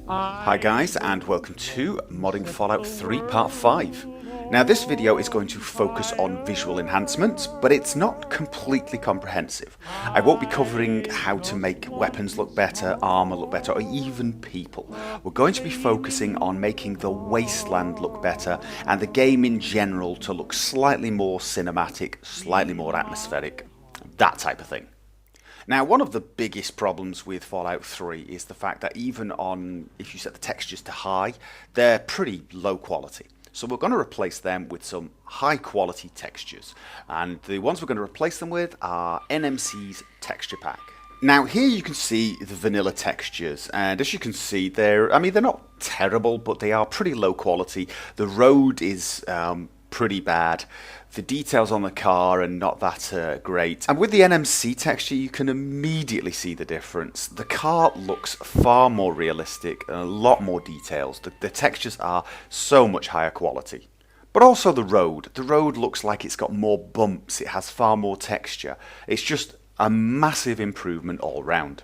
Hi guys, and welcome to Modding Fallout 3 Part 5. Now this video is going to focus on visual enhancement, but it's not completely comprehensive. I won't be covering how to make weapons look better, armor look better, or even people. We're going to be focusing on making the wasteland look better, and the game in general to look slightly more cinematic, slightly more atmospheric, that type of thing. Now, one of the biggest problems with Fallout 3 is the fact that even on, if you set the textures to high, they're pretty low quality. So we're going to replace them with some high quality textures. And the ones we're going to replace them with are NMC's Texture Pack. Now here you can see the vanilla textures, and as you can see they're not terrible, but they are pretty low quality. The road is pretty bad. The details on the car are not that great. And with the NMC texture, you can immediately see the difference. The car looks far more realistic and a lot more details. The textures are so much higher quality. But also the road. The road looks like it's got more bumps. It has far more texture. It's just a massive improvement all round.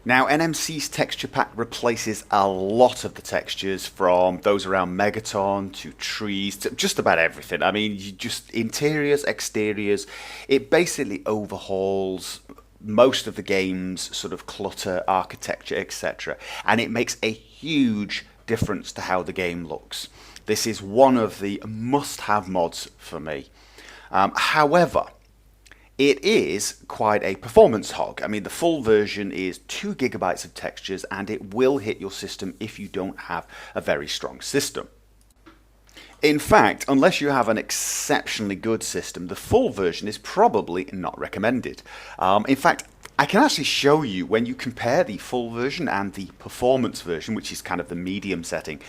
Now, NMC's Texture Pack replaces a lot of the textures, from those around Megaton to trees to just about everything. I mean, just interiors, exteriors. It basically overhauls most of the game's sort of clutter, architecture, etc. And it makes a huge difference to how the game looks. This is one of the must-have mods for me. However, it is quite a performance hog. I mean, the full version is 2 gigabytes of textures, and it will hit your system if you don't have a very strong system. In fact, unless you have an exceptionally good system, the full version is probably not recommended. In fact, I can actually show you when you compare the full version and the performance version, which is kind of the medium setting.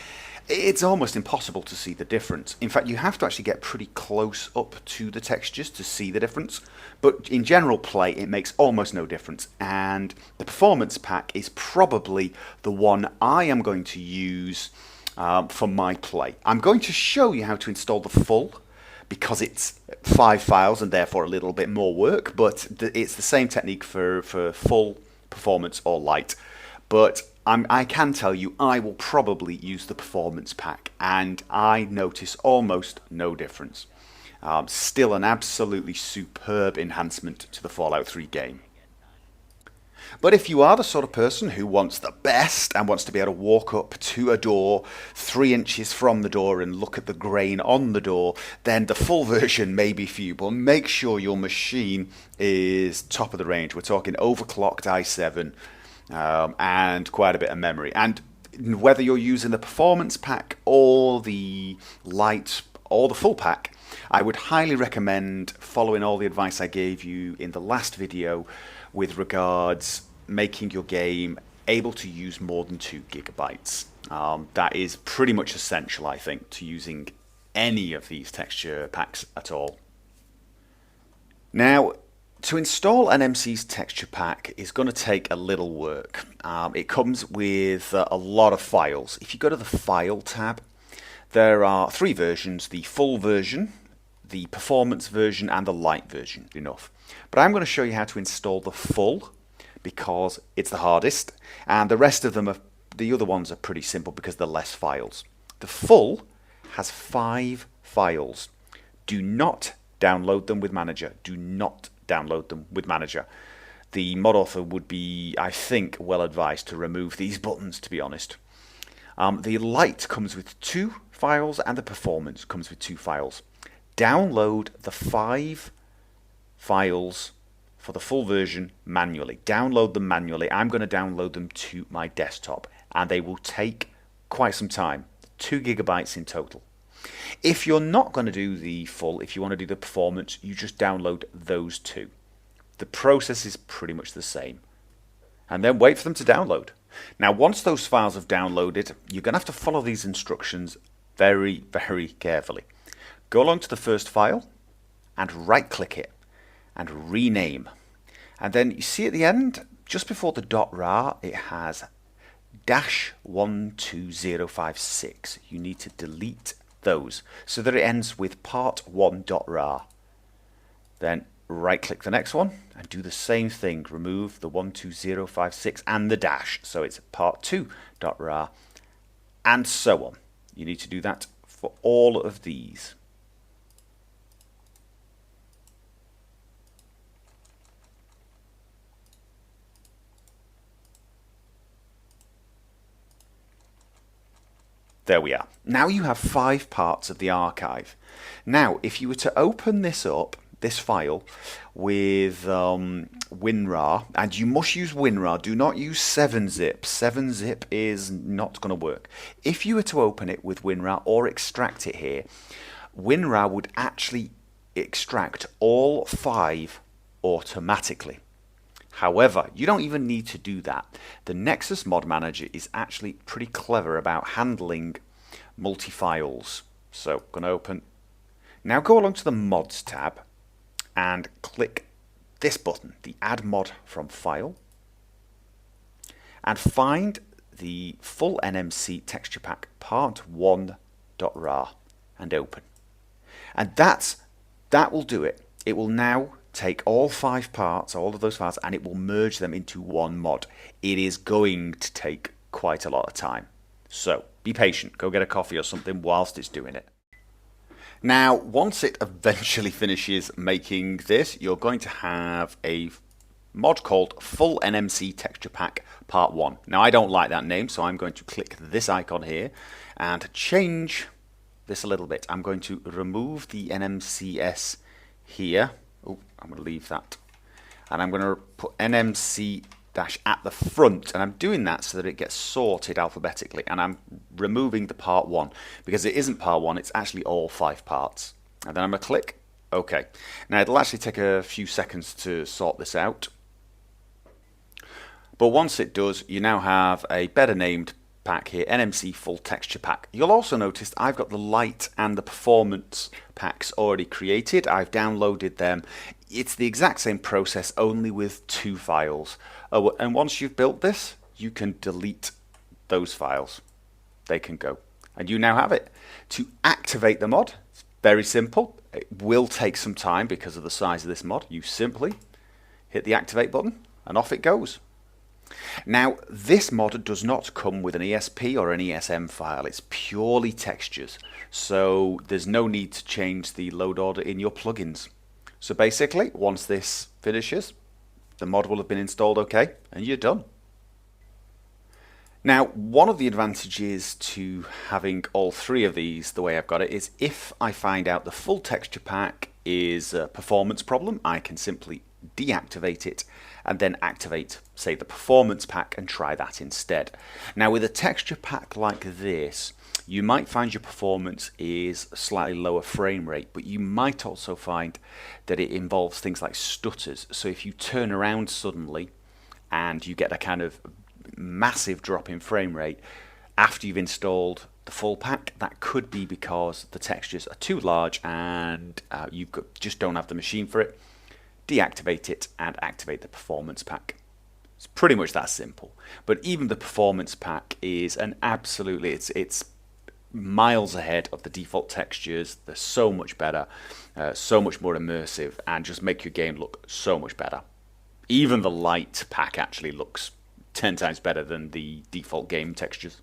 It's almost impossible to see the difference. In fact, you have to actually get pretty close up to the textures to see the difference. But in general play, it makes almost no difference. And the performance pack is probably the one I am going to use for my play. I'm going to show you how to install the full, because it's 5 files and therefore a little bit more work. But it's the same technique for full, performance, or light. But I can tell you I will probably use the performance pack, and I notice almost no difference. Still an absolutely superb enhancement to the Fallout 3 game. But if you are the sort of person who wants the best and wants to be able to walk up to a door 3 inches from the door and look at the grain on the door, then the full version may be for you. But make sure your machine is top of the range. We're talking overclocked i7. And quite a bit of memory. And whether you're using the performance pack or the light or the full pack, I would highly recommend following all the advice I gave you in the last video with regards making your game able to use more than 2 gigabytes. That is pretty much essential, I think, to using any of these texture packs at all. Now, to install NMC's Texture Pack is going to take a little work. It comes with a lot of files. If you go to the File tab, there are 3 versions: the full version, the performance version, and the light version. Enough. But I'm going to show you how to install the full, because it's the hardest, and the rest of them the other ones are pretty simple because they're less files. The full has 5 files. Do not download them with Manager. Do not download them with Manager. The mod author would be, I think, well advised to remove these buttons, to be honest. The light comes with 2 files, and the performance comes with 2 files. Download the 5 files for the full version manually. Download them manually. I'm going to download them to my desktop, and they will take quite some time. 2 gigabytes in total. If you're not going to do the full, if you want to do the performance, you just download those 2. The process is pretty much the same. And then wait for them to download. Now, once those files have downloaded, you're going to have to follow these instructions very, very carefully. Go along to the first file and right-click it and rename. And then you see at the end, just before the .rar, it has -12056. You need to delete those so that it ends with part1.rar. Then right click the next one and do the same thing. Remove the 12056 and the dash. So it's part2.rar and so on. You need to do that for all of these. There we are. Now you have 5 parts of the archive. Now, if you were to open this up, this file, with WinRAR, and you must use WinRAR, do not use 7-zip. 7-zip is not going to work. If you were to open it with WinRAR or extract it here, WinRAR would actually extract all 5 automatically. However, you don't even need to do that. The Nexus Mod Manager is actually pretty clever about handling multi-files. So, I'm going to open. Now go along to the Mods tab and click this button, the Add Mod from File, and find the full NMC Texture Pack part1.rar and open. And that will do it. It will now take all 5 parts, all of those files, and it will merge them into one mod. It is going to take quite a lot of time. So be patient, go get a coffee or something whilst it's doing it. Now, once it eventually finishes making this, you're going to have a mod called Full NMC Texture Pack Part 1. Now, I don't like that name, so I'm going to click this icon here and change this a little bit. I'm going to remove the NMCS here. Oh, I'm going to leave that. And I'm going to put NMC dash at the front. And I'm doing that so that it gets sorted alphabetically. And I'm removing the part 1 because it isn't part 1, it's actually all 5 parts. And then I'm going to click OK. Now it'll actually take a few seconds to sort this out. But once it does, you now have a better named pack here, NMC Full Texture Pack. You'll also notice I've got the light and the performance packs already created. I've downloaded them. It's the exact same process, only with 2 files. Oh, and once you've built this, you can delete those files. They can go. And you now have it. To activate the mod, it's very simple. It will take some time because of the size of this mod. You simply hit the activate button and off it goes. Now, this mod does not come with an ESP or an ESM file. It's purely textures. So there's no need to change the load order in your plugins. So basically, once this finishes, the mod will have been installed okay, and you're done. Now, one of the advantages to having all 3 of these the way I've got it is if I find out the full texture pack is a performance problem, I can simply deactivate it and then activate, say, the performance pack and try that instead. Now, with a texture pack like this, you might find your performance is a slightly lower frame rate, but you might also find that it involves things like stutters. So if you turn around suddenly and you get a kind of massive drop in frame rate after you've installed the full pack, that could be because the textures are too large and you just don't have the machine for it. Deactivate it and activate the performance pack. It's pretty much that simple. But even the performance pack is an absolutely, it's miles ahead of the default textures. They're so much better, so much more immersive, and just make your game look so much better. Even the light pack actually looks 10 times better than the default game textures.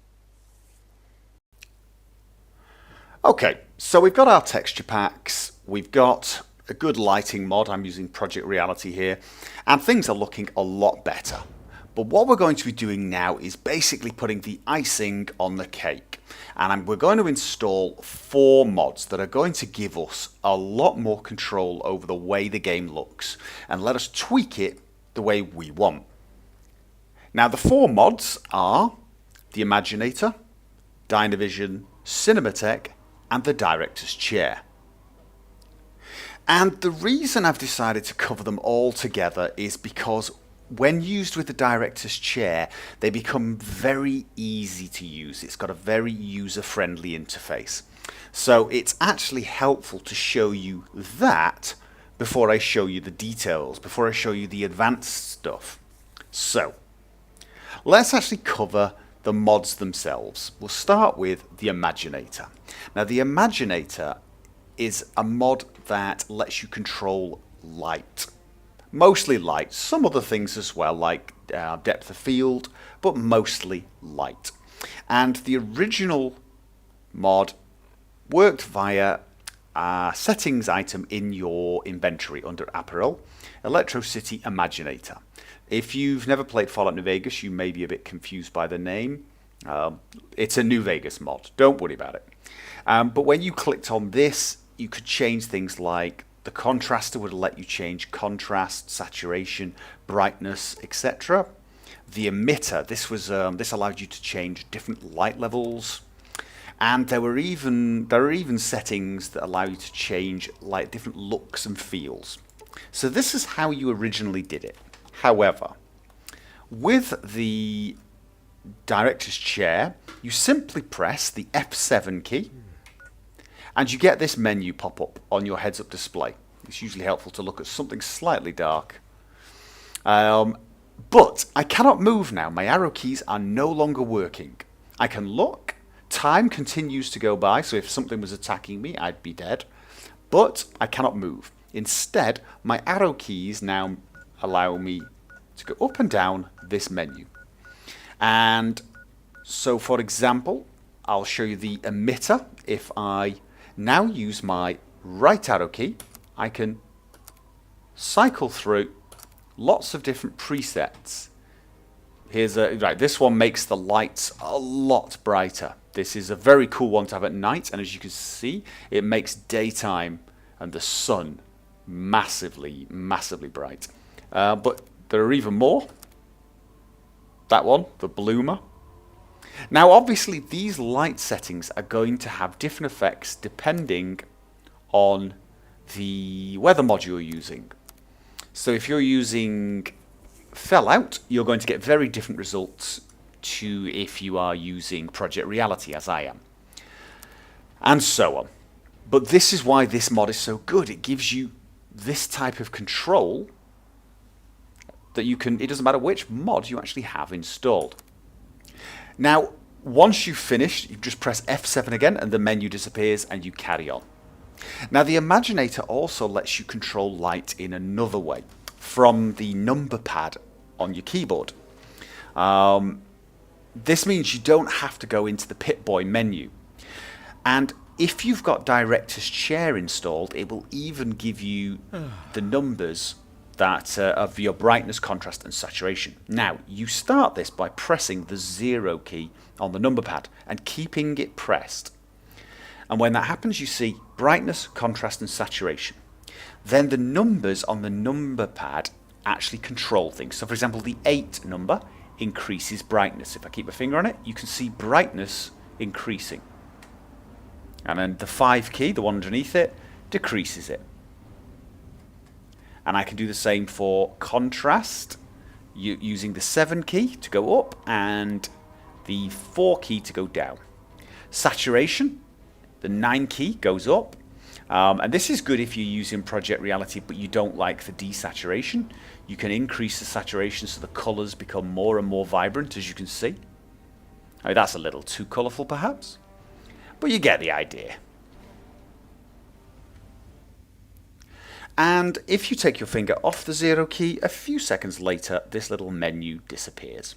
Okay, so we've got our texture packs, we've got a good lighting mod. I'm using Project Reality here, and things are looking a lot better. But what we're going to be doing now is basically putting the icing on the cake. And we're going to install 4 mods that are going to give us a lot more control over the way the game looks and let us tweak it the way we want. Now, the 4 mods are the Imaginator, Dynavision, Cinematech, and the Director's Chair. And the reason I've decided to cover them all together is because when used with the Director's Chair, they become very easy to use. It's got a very user-friendly interface. So it's actually helpful to show you that before I show you the details, before I show you the advanced stuff. So let's actually cover the mods themselves. We'll start with the Imaginator. Now, the Imaginator is a mod that lets you control light. Mostly light, some other things as well, like depth of field, but mostly light. And the original mod worked via a settings item in your inventory under Apparel, Electro City Imaginator. If you've never played Fallout New Vegas, you may be a bit confused by the name. It's a New Vegas mod, don't worry about it. But when you clicked on this, you could change things like the contraster would let you change contrast, saturation, brightness, etc. The emitter, this allowed you to change different light levels, and there are even settings that allow you to change like different looks and feels. So this is how you originally did it. However, with the director's chair, you simply press the F7 key and you get this menu pop up on your heads-up display. It's usually helpful to look at something slightly dark. But I cannot move now. My arrow keys are no longer working. I can look. Time continues to go by, so if something was attacking me, I'd be dead. But I cannot move. Instead, my arrow keys now allow me to go up and down this menu. And so, for example, I'll show you the emitter. If I now use my right arrow key, I can cycle through lots of different presets. Right, this one makes the lights a lot brighter. This is a very cool one to have at night, and as you can see, it makes daytime and the sun massively, massively bright. But there are even more. That one, the bloomer. Now, obviously, these light settings are going to have different effects depending on the weather mod you're using. So if you're using Fallout, you're going to get very different results to if you are using Project Reality, as I am. And so on. But this is why this mod is so good. It gives you this type of control that you can, it doesn't matter which mod you actually have installed. Now, once you've finished, you just press F7 again and the menu disappears and you carry on. Now, the Imaginator also lets you control light in another way from the number pad on your keyboard. This means you don't have to go into the Pip-Boy menu. And if you've got Director's Chair installed, it will even give you the numbers that of your brightness, contrast and saturation. Now, you start this by pressing the 0 key on the number pad and keeping it pressed. And when that happens, you see brightness, contrast and saturation. Then the numbers on the number pad actually control things. So for example, the 8 number increases brightness. If I keep my finger on it, you can see brightness increasing. And then the 5 key, the one underneath it, decreases it. And I can do the same for contrast, using the 7 key to go up and the 4 key to go down. Saturation, the 9 key goes up. And this is good if you're using Project Reality but you don't like the desaturation. You can increase the saturation so the colours become more and more vibrant, as you can see. I mean, that's a little too colourful perhaps, but you get the idea. And if you take your finger off the 0 key, a few seconds later, this little menu disappears.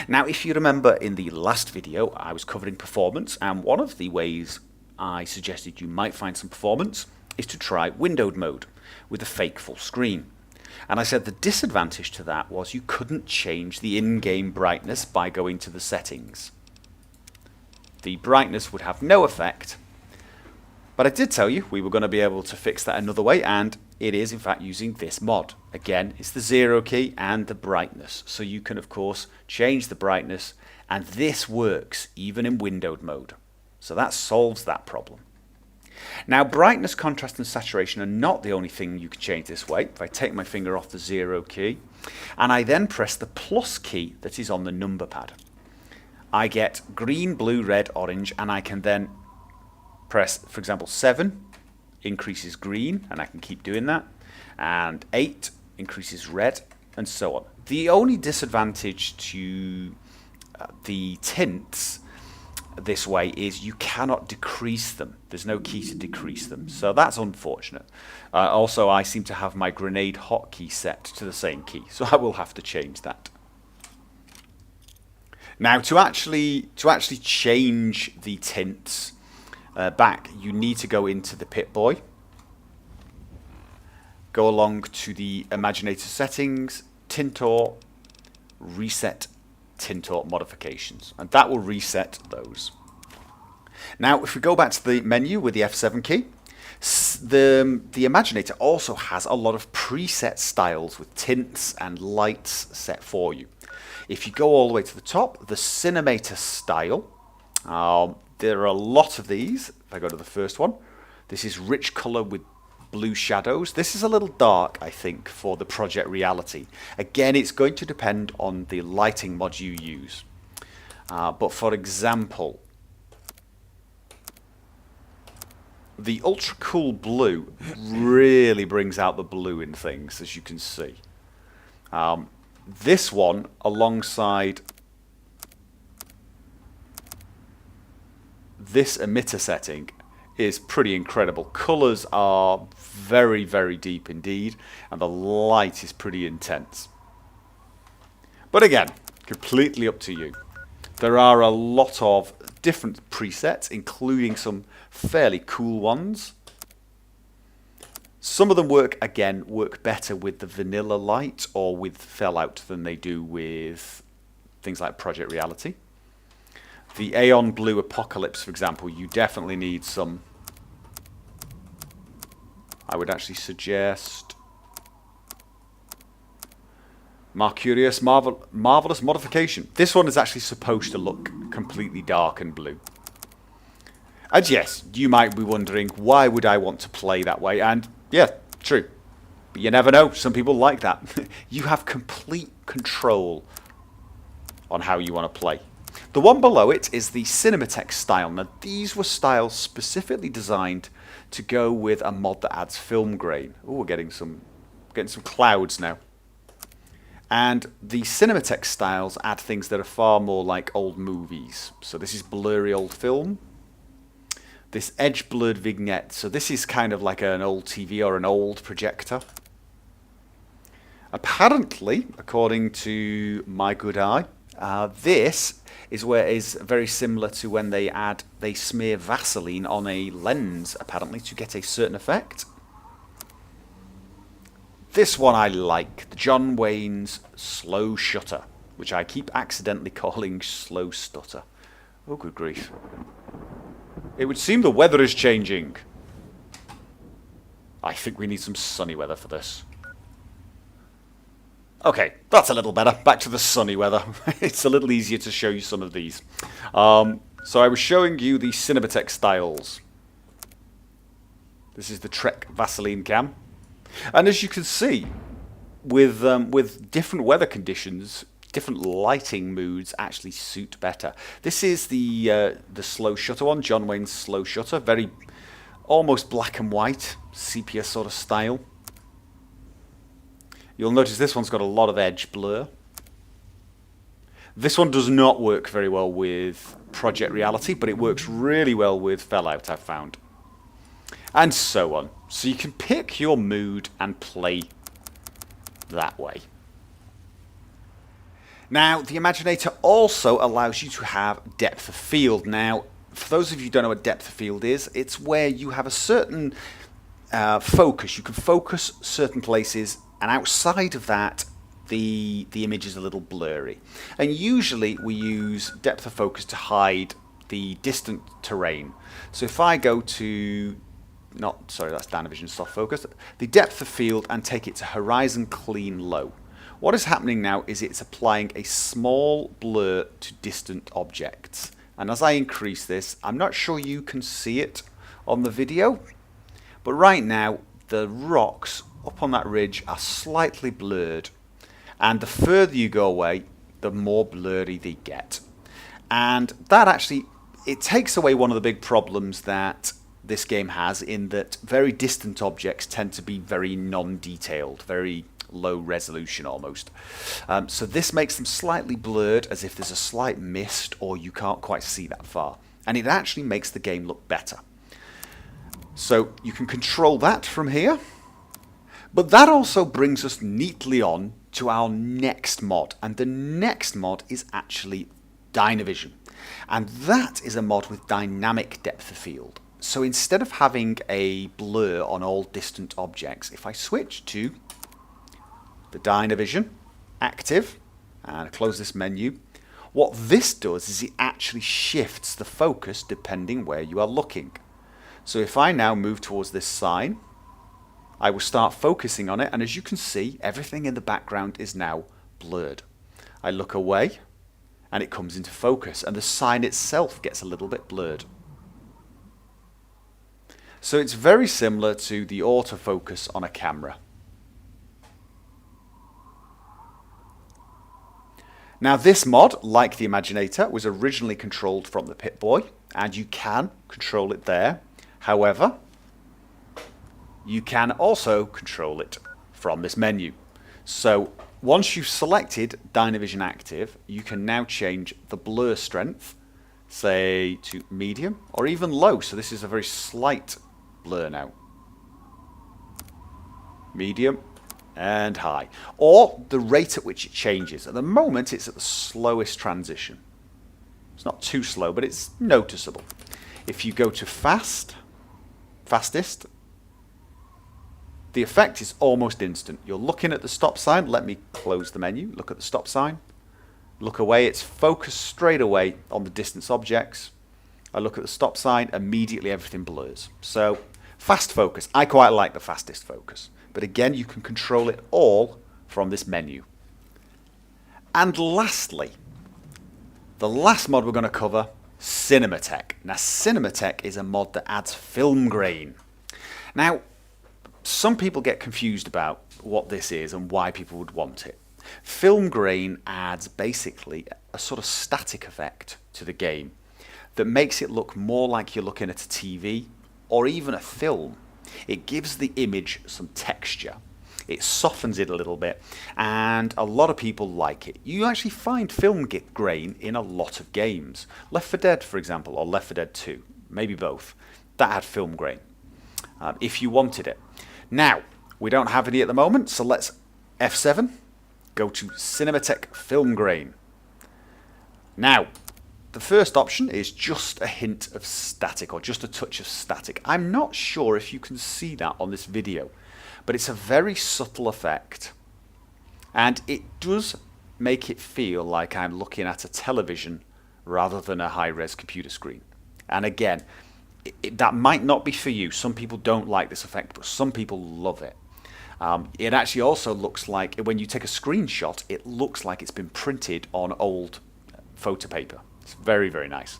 Now, if you remember in the last video, I was covering performance, and one of the ways I suggested you might find some performance is to try windowed mode with a fake full screen. And I said the disadvantage to that was you couldn't change the in-game brightness by going to the settings. The brightness would have no effect. But I did tell you we were going to be able to fix that another way, and it is in fact using this mod. Again, it's the 0 key and the brightness. So you can of course change the brightness, and this works even in windowed mode. So that solves that problem. Now, brightness, contrast and saturation are not the only thing you can change this way. If I take my finger off the 0 key and I then press the plus key that is on the number pad, I get green, blue, red, orange, and I can then press, for example, 7 increases green, and I can keep doing that, and 8 increases red, and so on. The only disadvantage to the tints this way is you cannot decrease them. There's no key to decrease them, so that's unfortunate. Also, I seem to have my grenade hotkey set to the same key, so I will have to change that. Now, to actually change the tints back, you need to go into the Pip-Boy, go along to the Imaginator settings, Tintor, reset Tintor modifications, and that will reset those. Now, if we go back to the menu with the F7 key, the Imaginator also has a lot of preset styles with tints and lights set for you. If you go all the way to the top, the Cinemator style, there are a lot of these. If I go to the first one, this is rich color with blue shadows. This is a little dark, I think, for the Project Reality. Again, it's going to depend on the lighting mod you use. But for example, the ultra cool blue really brings out the blue in things, as you can see. This one, alongside this emitter setting, is pretty incredible. Colors are very, very deep indeed, and the light is pretty intense. But again, completely up to you. There are a lot of different presets, including some fairly cool ones. Some of them work better with the vanilla light or with Fallout than they do with things like Project Reality. The Aeon Blue Apocalypse, for example, you definitely need some. I would actually suggest Marvelous Modification. This one is actually supposed to look completely dark and blue. And yes, you might be wondering, why would I want to play that way? And yeah, true. But you never know. Some people like that. You have complete control on how you want to play. The one below it is the Cinematic style. Now, these were styles specifically designed to go with a mod that adds film grain. Oh, we're getting some clouds now. And the Cinematic styles add things that are far more like old movies. So this is blurry old film. This edge blurred vignette. So this is kind of like an old TV or an old projector. Apparently, according to my good eye, this is very similar to when they smear Vaseline on a lens, apparently, to get a certain effect. This one I like, the John Wayne's Slow Shutter, which I keep accidentally calling Slow Stutter. Oh, good grief. It would seem the weather is changing. I think we need some sunny weather for this. Okay, that's a little better. Back to the sunny weather. It's a little easier to show you some of these. So I was showing you the Cinematic styles. This is the Trek Vaseline cam. And as you can see, with different weather conditions, different lighting moods actually suit better. This is the Slow Shutter one, John Wayne's Slow Shutter. Very almost black and white, sepia sort of style. You'll notice this one's got a lot of edge blur. This one does not work very well with Project Reality, but it works really well with Fallout, I've found. And so on. So you can pick your mood and play that way. Now, the Imaginator also allows you to have depth of field. Now, for those of you who don't know what depth of field is, it's where you have a certain focus. You can focus certain places, and outside of that, the image is a little blurry. And usually we use depth of focus to hide the distant terrain. So if I go to, that's Dynavision soft focus, the depth of field and take it to horizon clean low. What is happening now is it's applying a small blur to distant objects. And as I increase this, I'm not sure you can see it on the video, but right now the rocks up on that ridge are slightly blurred, and the further you go away, the more blurry they get. And that actually, it takes away one of the big problems that this game has, in that very distant objects tend to be very non-detailed, very low resolution almost. So this makes them slightly blurred, as if there's a slight mist or you can't quite see that far. And it actually makes the game look better. So you can control that from here. But that also brings us neatly on to our next mod. And the next mod is actually Dynavision. And that is a mod with dynamic depth of field. So instead of having a blur on all distant objects, if I switch to the Dynavision, active, and close this menu, what this does is it actually shifts the focus depending where you are looking. So if I now move towards this sign, I will start focusing on it, and as you can see, everything in the background is now blurred. I look away, and it comes into focus, and the sign itself gets a little bit blurred. So it's very similar to the autofocus on a camera. Now this mod, like the Imaginator, was originally controlled from the Pip-Boy, and you can control it there. However, you can also control it from this menu. So once you've selected Dynavision Active, you can now change the blur strength, say to medium or even low. So this is a very slight blur now. Medium and high. Or the rate at which it changes. At the moment it's at the slowest transition. It's not too slow, but it's noticeable. If you go to fastest, the effect is almost instant. You're looking at the stop sign. Let me close the menu. Look at the stop sign. Look away. It's focused straight away on the distance objects. I look at the stop sign. Immediately everything blurs. So fast focus. I quite like the fastest focus. But again, you can control it all from this menu. And lastly, the last mod we're going to cover, Cinematech. Now Cinematech is a mod that adds film grain. Now, some people get confused about what this is and why people would want it. Film grain adds basically a sort of static effect to the game that makes it look more like you're looking at a TV or even a film. It gives the image some texture. It softens it a little bit, and a lot of people like it. You actually find film grain in a lot of games. Left 4 Dead, for example, or Left 4 Dead 2, maybe both, that had film grain, if you wanted it. Now, we don't have any at the moment, so let's F7, go to Cinematech Film Grain. Now, the first option is just a hint of static, or just a touch of static. I'm not sure if you can see that on this video, but it's a very subtle effect. And it does make it feel like I'm looking at a television rather than a high-res computer screen. And again, that might not be for you. Some people don't like this effect, but some people love it. It actually also looks like, when you take a screenshot, it looks like it's been printed on old photo paper. It's very, very nice.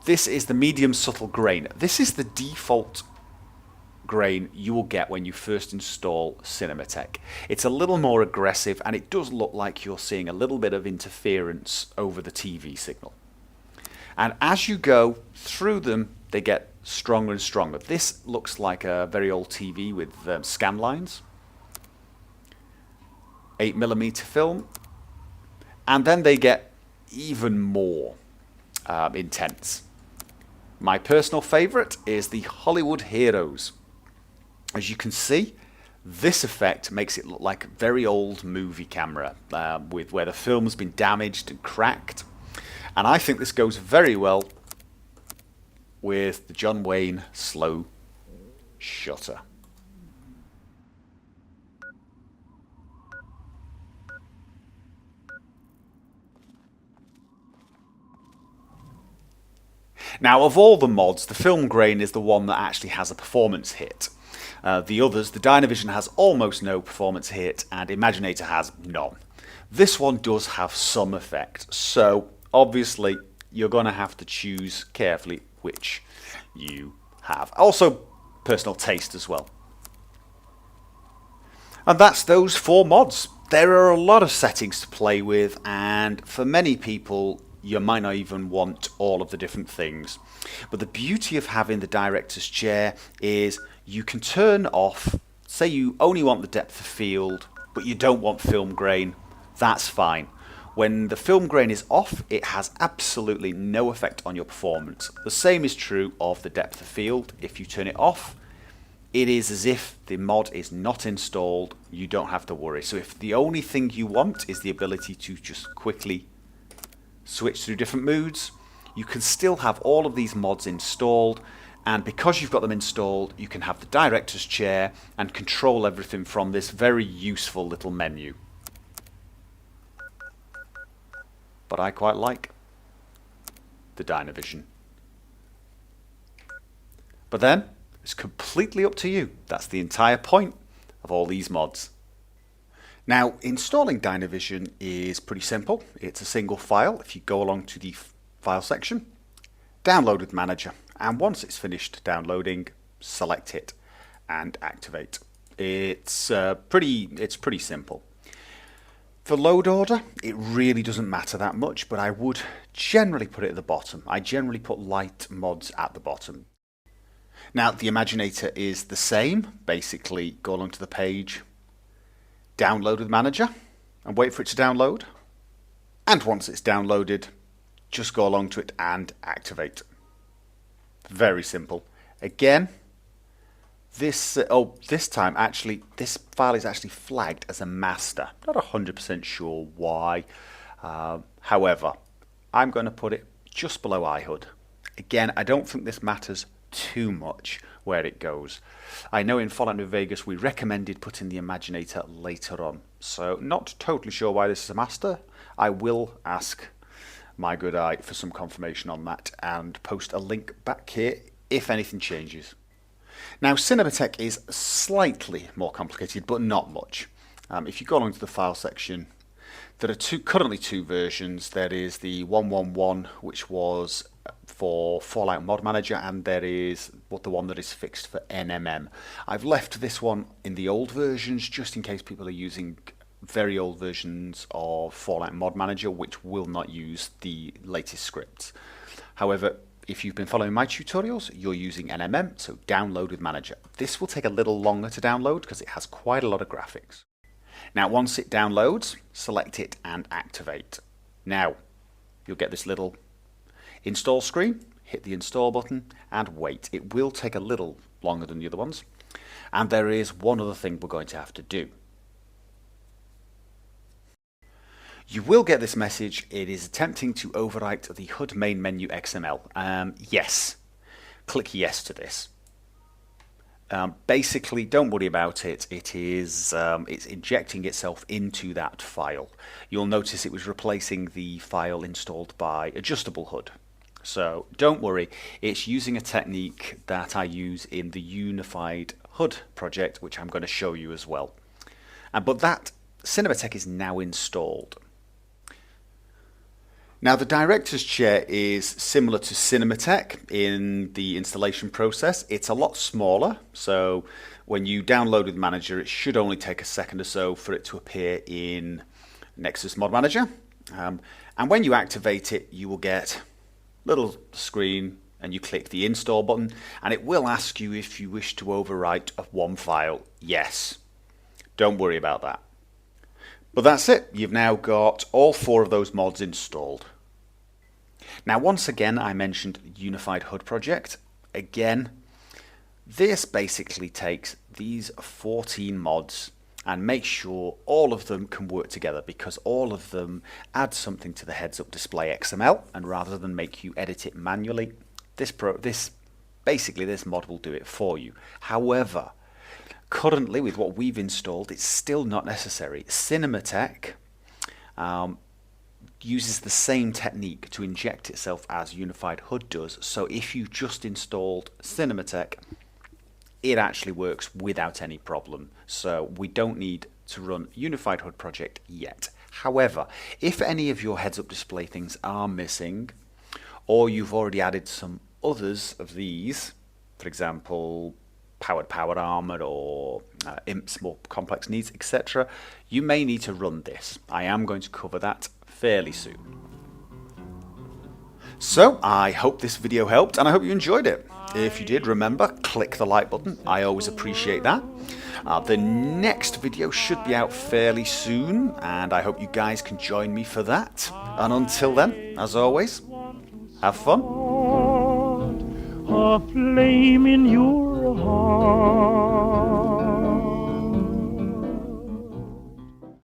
This is the medium subtle grain. This is the default grain you will get when you first install Cinematech. It's a little more aggressive, and it does look like you're seeing a little bit of interference over the TV signal. And as you go through them, they get stronger and stronger. This looks like a very old TV with scan lines. 8mm film. And then they get even more intense. My personal favorite is the Hollywood Heroes. As you can see, this effect makes it look like a very old movie camera with where the film's been damaged and cracked. And I think this goes very well with the John Wayne slow shutter. Now, of all the mods, the film grain is the one that actually has a performance hit. The others, the Dynavision has almost no performance hit, and Imaginator has none. This one does have some effect, so obviously you're going to have to choose carefully which you have. Also, personal taste as well. And that's those 4 mods. There are a lot of settings to play with, and for many people you might not even want all of the different things. But the beauty of having the director's chair is you can turn off say you only want the depth of field, but you don't want film grain, that's fine. When the film grain is off, it has absolutely no effect on your performance. The same is true of the depth of field. If you turn it off, it is as if the mod is not installed. You don't have to worry. So if the only thing you want is the ability to just quickly switch through different moods, you can still have all of these mods installed, and because you've got them installed, you can have the director's chair and control everything from this very useful little menu. But I quite like the Dynavision. But then, it's completely up to you. That's the entire point of all these mods. Now, installing Dynavision is pretty simple. It's a single file. If you go along to the file section, download with Manager, and once it's finished downloading, select it and activate. It's pretty simple. For load order, it really doesn't matter that much, but I would generally put it at the bottom. I generally put light mods at the bottom. Now, the Imaginator is the same. Basically, go along to the page, download with Manager, and wait for it to download. And once it's downloaded, just go along to it and activate. Very simple. Again, this time actually, this file is actually flagged as a master. Not 100% sure why. However, I'm going to put it just below iHUD. Again, I don't think this matters too much where it goes. I know in Fallout New Vegas we recommended putting the Imaginator later on, so not totally sure why this is a master. I will ask my good eye for some confirmation on that and post a link back here if anything changes. Now, Cinematech is slightly more complicated, but not much. If you go along to the file section, there are currently two versions. There is the 1.1.1, which was for Fallout Mod Manager, and there is the one that is fixed for NMM. I've left this one in the old versions just in case people are using very old versions of Fallout Mod Manager, which will not use the latest scripts. However, if you've been following my tutorials, you're using NMM, so download with Manager. This will take a little longer to download because it has quite a lot of graphics. Now, once it downloads, select it and activate. Now, you'll get this little install screen. Hit the install button and wait. It will take a little longer than the other ones. And there is one other thing we're going to have to do. You will get this message. It is attempting to overwrite the HUD main menu XML. Yes. Click yes to this. Basically, don't worry about it. It's injecting itself into that file. You'll notice it was replacing the file installed by Adjustable HUD. So don't worry. It's using a technique that I use in the Unified HUD project, which I'm going to show you as well. But that Cinematech is now installed. Now, the director's chair is similar to Cinematech in the installation process. It's a lot smaller, so when you download with Manager, it should only take a second or so for it to appear in Nexus Mod Manager. And when you activate it, you will get a little screen, and you click the install button, and it will ask you if you wish to overwrite one file. Yes. Don't worry about that. But that's it. You've now got all 4 of those mods installed. Now, once again, I mentioned Unified HUD project. Again, this basically takes these 14 mods and makes sure all of them can work together, because all of them add something to the heads-up display XML, and rather than make you edit it manually, this mod will do it for you. However, currently, with what we've installed, it's still not necessary. Cinematech uses the same technique to inject itself as Unified HUD does. So if you just installed Cinematech, it actually works without any problem. So we don't need to run Unified HUD project yet. However, if any of your heads-up display things are missing, or you've already added some others of these, for example, powered armor or imps, more complex needs, etc., you may need to run this. I am going to cover that fairly soon. So I hope this video helped and I hope you enjoyed it. If you did, remember, click the like button. I always appreciate that. The next video should be out fairly soon, and I hope you guys can join me for that. And until then, as always, have fun. A flame in your heart.